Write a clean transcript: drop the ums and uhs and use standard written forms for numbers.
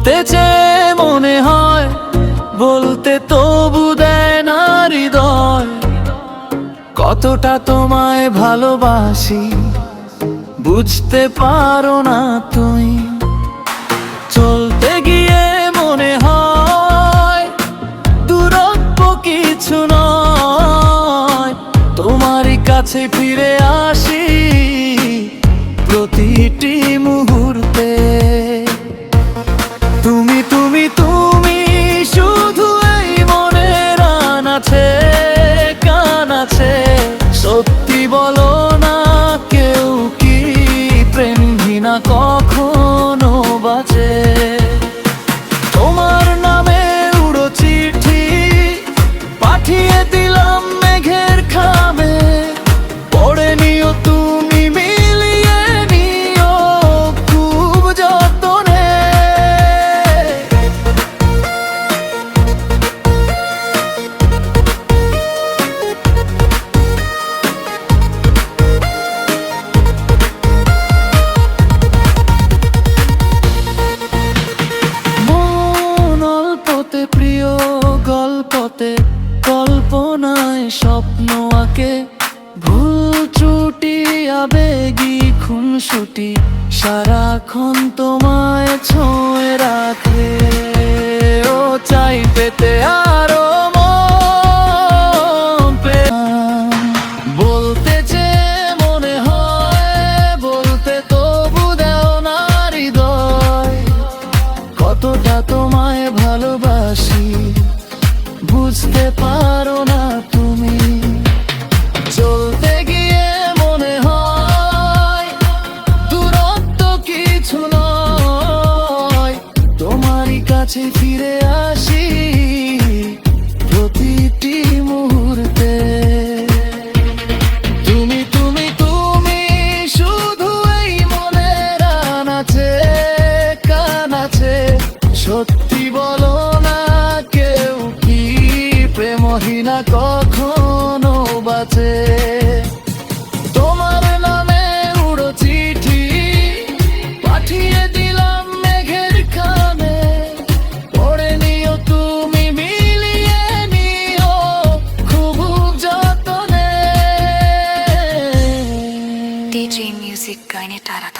বলতে চেয়ে মনে হয় বলতে তবু দেয় না হৃদয়, কতটা তোমায় ভালোবাসি বুঝতে পারো না তুমি। চলতে গিয়ে মনে হয় দূরত্ব কিছু নয়, তোমারই কাছে ফিরে আসি প্রতিটি মুহূর্তে। তুমি তুমি তুমি শুধু এই মনের আনাচে কানাচে, সত্যি বলো না কেউ কি প্রেম ঘৃণা কখনো বাঁচে? তোমার নামে উড়ো চিঠি পাঠিয়ে দিলাম মেঘের খামে, পড়ে নিও তুমি মিলিয়ে নিও খুব যতনে। প্রিয় গল্পতে কল্পনায় স্বপ্ন আঁকে, ভুল ত্রুটি আবেগী খুনসুটি সারাক্ষণ তোমায় ছুঁয়ে রাখে। ও চাই পেতে আরো বলতে চেয়ে মনে হয় বলতে তবু দাও না হৃদয়, কতটা তোমায় ভালোবাসি বুঝতে পারো না তুমি। চলতে গিয়ে মনে হয় দূরত্ব কিছু নয়, তোমারই কাছে ফিরে আসি প্রতিটি মুহূর্তে। তুমি তুমি তুমি শুধু এই মনের আনাচে কানাচে, সত্যি বলো না কেউ কি প্রেমহীনা কখনো বাঁচে? তোমার নামে উড়ো চিঠি পাঠিয়ে দিলাম মেঘের খামে, পড়ে নিও তুমি মিলিয়ে নিও খুব যতনে। DJ Music Gaine Tarak।